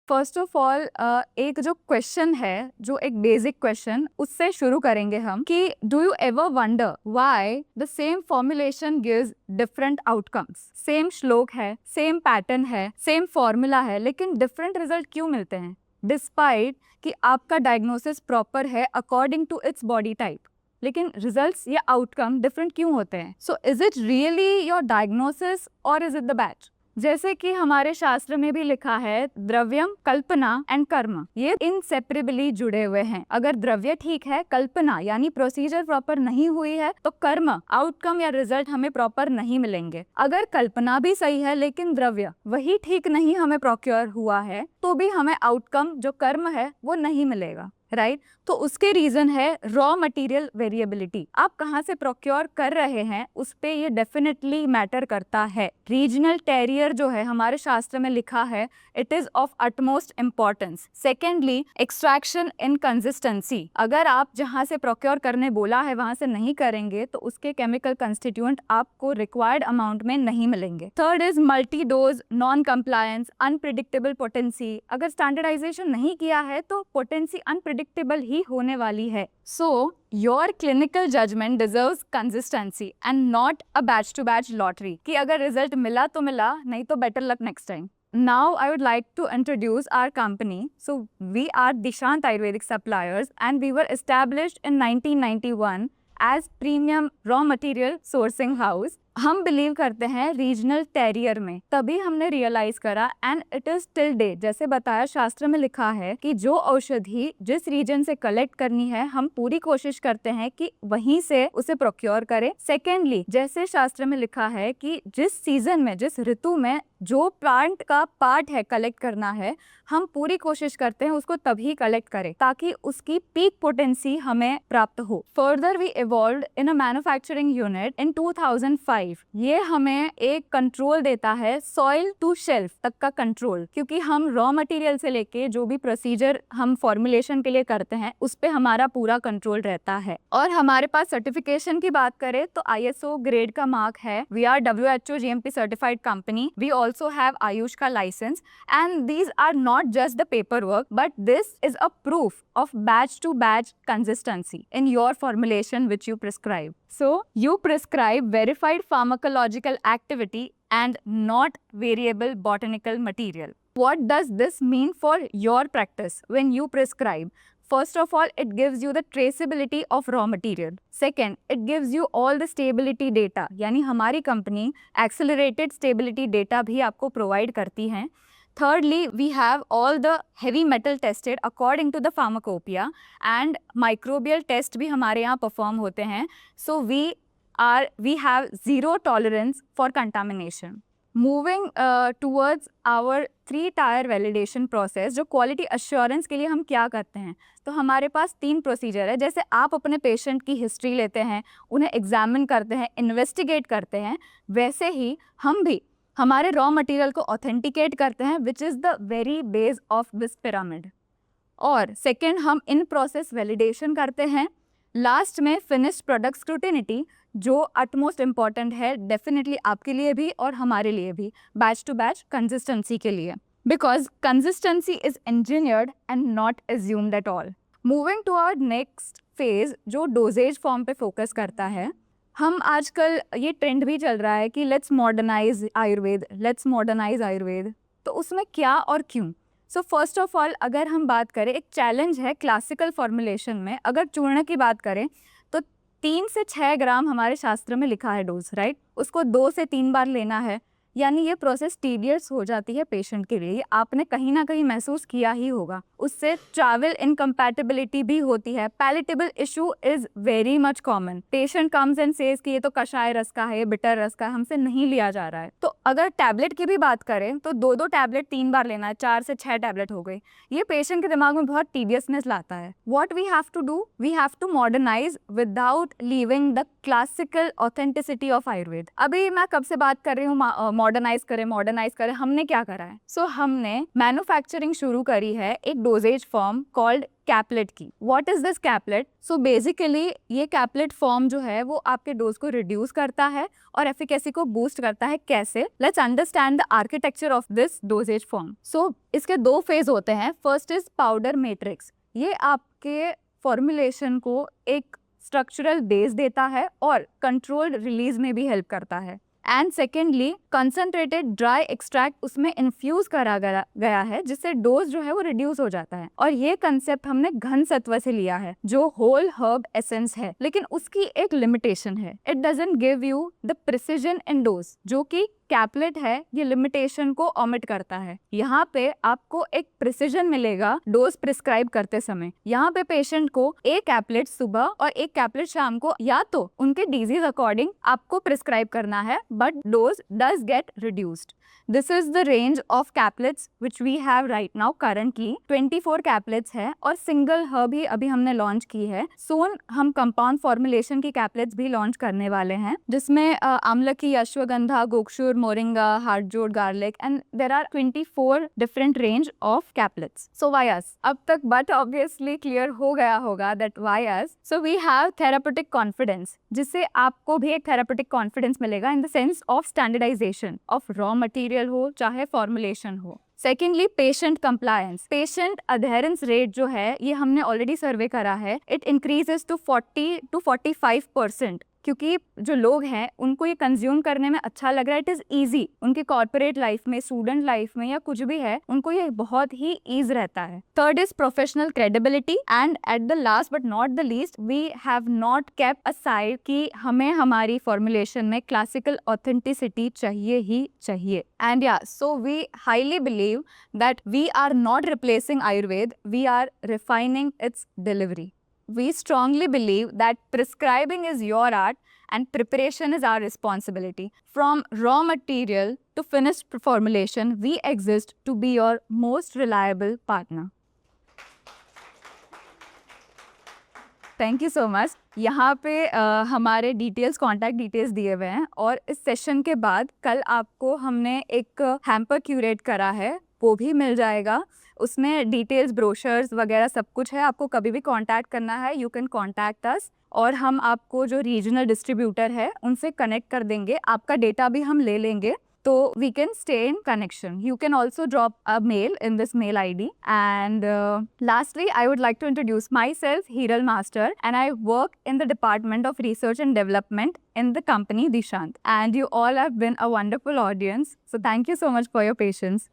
First of all एक जो question है, जो एक बेसिक क्वेश्चन, उससे शुरू करेंगे हम कि do you ever wonder why the same formulation gives different outcomes. Same श्लोक है, सेम पैटर्न है, सेम फॉर्मूला है, लेकिन डिफरेंट रिजल्ट क्यों मिलते हैं डिस्पाइट कि आपका डायग्नोसिस प्रॉपर है according to its body type, लेकिन रिजल्ट्स या आउटकम डिफरेंट क्यों होते हैं। So is it really your diagnosis or is it the batch. जैसे कि हमारे शास्त्र में भी लिखा है, द्रव्यम, कल्पना एंड कर्म, ये इनसेपरेबली जुड़े हुए हैं। अगर द्रव्य ठीक है, कल्पना यानी प्रोसीजर प्रॉपर नहीं हुई है, तो कर्म, आउटकम या रिजल्ट हमें प्रॉपर नहीं मिलेंगे। अगर कल्पना भी सही है लेकिन द्रव्य वही ठीक नहीं हमें प्रोक्योर हुआ है, तो भी हमें आउटकम जो कर्म है वो नहीं मिलेगा, राइट। तो उसके रीजन है रॉ मटेरियल वेरिएबिलिटी। आप कहाँ से प्रोक्योर कर रहे हैं उस पे ये डेफिनेटली मैटर करता है। रीजनल टेरियर जो है हमारे शास्त्र में लिखा है, it is of utmost importance. Secondly, extraction in consistency. अगर आप जहाँ से प्रोक्योर करने बोला है वहां से नहीं करेंगे तो उसके केमिकल कंस्टिट्यूएंट आपको रिक्वायर्ड अमाउंट में नहीं मिलेंगे। Third is multi dose, non compliance, unpredictable potency. अगर स्टैंडर्डाइजेशन नहीं किया है तो पोटेंसी अनप्रिडिक्टेबल ही होने वाली है। So your clinical judgment deserves consistency and not a batch to batch lottery कि अगर रिजल्ट मिला तो मिला, नहीं तो better luck next time. Now I would like to introduce our company. So we are Dishant Ayurvedic Suppliers and we were established in 1991 as premium raw material sourcing house. हम believe करते हैं regional टेरियर में, तभी हमने realise करा and it is till date. जैसे बताया, शास्त्र में लिखा है कि जो औषधि जिस रीजन से कलेक्ट करनी है हम पूरी कोशिश करते हैं कि वहीं से उसे प्रोक्योर करें। सेकेंडली, जैसे शास्त्र में लिखा है कि जिस सीजन में, जिस ऋतु में जो प्लांट का पार्ट है कलेक्ट करना है, हम पूरी कोशिश करते हैं उसको तभी कलेक्ट करें ताकि उसकी पीक पोटेंसी हमें प्राप्त हो। Further we evolved in a manufacturing unit in 2005। ये हमें एक कंट्रोल देता है, सॉइल टू शेल्फ तक का कंट्रोल, क्योंकि हम रॉ मटेरियल से लेके जो भी प्रोसीजर हम फॉर्मुलेशन के लिए करते हैं उस पे हमारा पूरा कंट्रोल रहता है। और हमारे पास सर्टिफिकेशन की बात करें तो ISO ग्रेड का मार्क है। We are WHO GMP certified company. We also have AYUSH का licence and these are not just the paper work but this is a proof of batch to batch consistency in your formulation which you prescribe. So you prescribe verified pharmacological activity and not variable botanical material. What does this mean for your practice when you prescribe? First of all, it gives you the traceability of raw material. Second, it gives you all the stability data. यानी हमारी company accelerated stability data भी आपको provide करती है। Thirdly, we have all the heavy metal tested according to the pharmacopoeia and microbial test भी हमारे यहाँ perform होते हैं. So we have zero tolerance for contamination. Moving towards our 3-tier validation process, जो quality assurance के लिए हम क्या करते हैं, तो हमारे पास 3 प्रोसीजर है। जैसे आप अपने पेशेंट की हिस्ट्री लेते हैं, उन्हें एग्जामिन करते हैं, इन्वेस्टिगेट करते हैं, वैसे ही हम भी हमारे रॉ मटेरियल को ऑथेंटिकेट करते हैं, which is the very base of this pyramid. और सेकेंड, हम इन प्रोसेस वैलिडेशन करते हैं। लास्ट में फिनिश्ड प्रोडक्ट स्क्रूटिनिटी, जो अटमोस्ट इम्पॉर्टेंट है डेफिनेटली आपके लिए भी और हमारे लिए भी, बैच टू बैच कंसिस्टेंसी के लिए, because consistency is engineered and not assumed at all. Moving to our next phase, जो डोजेज फॉर्म पे फोकस करता है। हम आजकल, ये ट्रेंड भी चल रहा है कि let's modernise Ayurveda, let's modernise Ayurveda. तो उसमें क्या और क्यों? सो फर्स्ट ऑफ ऑल, अगर हम बात करें, एक चैलेंज है क्लासिकल फॉर्मुलेशन में। अगर चूर्ण की बात करें तो 3 से 6 ग्राम हमारे शास्त्र में लिखा है डोज, राइट। उसको 2 से 3 बार लेना है, यानी ये प्रोसेस टीडियस हो जाती है पेशेंट के लिए। ये आपने कहीं ना कहीं महसूस किया ही होगा। उससे ट्रैवल इनकम्पैटिबिलिटी भी होती है। Palatable issue is very much common. Patient comes and says कि ये तो कषाय रस का है, ये बिटर रस का है, हमसे नहीं लिया जा रहा है। तो अगर टैबलेट की भी बात करें तो 2-2 टैबलेट 3 बार लेना है, 4 से 6 टैबलेट हो गई। ये पेशेंट के दिमाग में बहुत टीडियसनेस लाता है। What we have to do, we have to modernise without leaving the classical authenticity of Ayurveda. अभी मैं कब से बात कर रही हूँ मॉडर्नाइज करें, हमने क्या करा है? सो हमने मैन्युफैक्चरिंग शुरू करी है एक डोजेज फॉर्म कॉल्ड कैपलेट की. What is this Capulet? So basically ये कैपलेट फॉर्म जो है वो आपके डोज को रिड्यूस करता है और एफिकेसी को बूस्ट करता है. कैसे? Let's understand the architecture of this dosage form. So इसके 2 फेज होते हैं. First is powder matrix. ये आपके फॉर्मुलेशन को एक स्ट्रक्चरल बेस देता है और कंट्रोल्ड रिलीज में भी हेल्प करता है. And secondly concentrated dry extract उसमें इन्फ्यूज करा गया है जिससे डोज जो है वो रिड्यूस हो जाता है. और ये कंसेप्ट हमने घन सत्व से लिया है जो होल हर्ब एसेंस है, लेकिन उसकी एक लिमिटेशन है. It doesn't give you the precision in dose. जो कि कैपलेट है ये लिमिटेशन को ओमिट करता है. यहाँ पे आपको एक प्रिसिजन मिलेगा डोज प्रिस्क्राइब करते समय. यहाँ पे पेशेंट को एक कैपलेट सुबह और एक कैपलेट शाम को या तो उनके डिजीज अकॉर्डिंग आपको प्रिस्क्राइब करना है, but dose does get reduced. This is the range of caplets which we have right now currently. 24 caplets है और सिंगल हर्ब ही अभी हमने लॉन्च की है. सोन हम कंपाउंड फॉर्मुलेशन की कैपलेट्स भी लॉन्च करने वाले हैं जिसमें amalaki, ashwagandha, gokshura, moringa, hadjod, garlic and there are 24 different range of caplets. So why us? अब तक बट ऑब्वियसली क्लियर हो गया होगा that why us. So we have therapeutic confidence जिससे आपको भी एक थेरापेटिक कॉन्फिडेंस मिलेगा in the sense of standardisation of raw material हो चाहे फॉर्मुलेशन हो. Secondly patient compliance. Patient adherence rate जो है ये हमने ऑलरेडी सर्वे करा है. इट इंक्रीजेस टू 40 to 45% क्योंकि जो लोग हैं उनको ये कंज्यूम करने में अच्छा लग रहा है. It is easy. उनकी कॉर्पोरेट लाइफ में, स्टूडेंट लाइफ में या कुछ भी है, उनको ये बहुत ही ईज रहता है. Third is professional credibility. And at the last but not the least we have not kept aside कि हमें हमारी फॉर्मुलेशन में क्लासिकल ऑथेंटिसिटी चाहिए ही चाहिए. And yeah so we highly believe that we are not replacing Ayurveda, we are refining its delivery. We strongly believe that prescribing is your art and preparation is our responsibility. From raw material to finished formulation, we exist to be your most reliable partner. Thank you so much. यहाँ पे हमारे details, contact details दिए हुए हैं और इस session के बाद कल आपको हमने एक हैम्पर क्यूरेट करा है, वो भी मिल जाएगा. उसमें डिटेल्स, ब्रोशर्स वगैरह सब कुछ है. आपको कभी भी कांटेक्ट करना है यू कैन कांटेक्ट अस और हम आपको जो रीजनल डिस्ट्रीब्यूटर है उनसे कनेक्ट कर देंगे. आपका डेटा भी हम ले लेंगे तो we can stay in connection. You can also drop a mail in this mail ID. And lastly, I would like to introduce myself, Hiral Master, and I work in the Department of Research and Development in the company Dishant. And you all have been a wonderful audience. So thank you so much for your patience.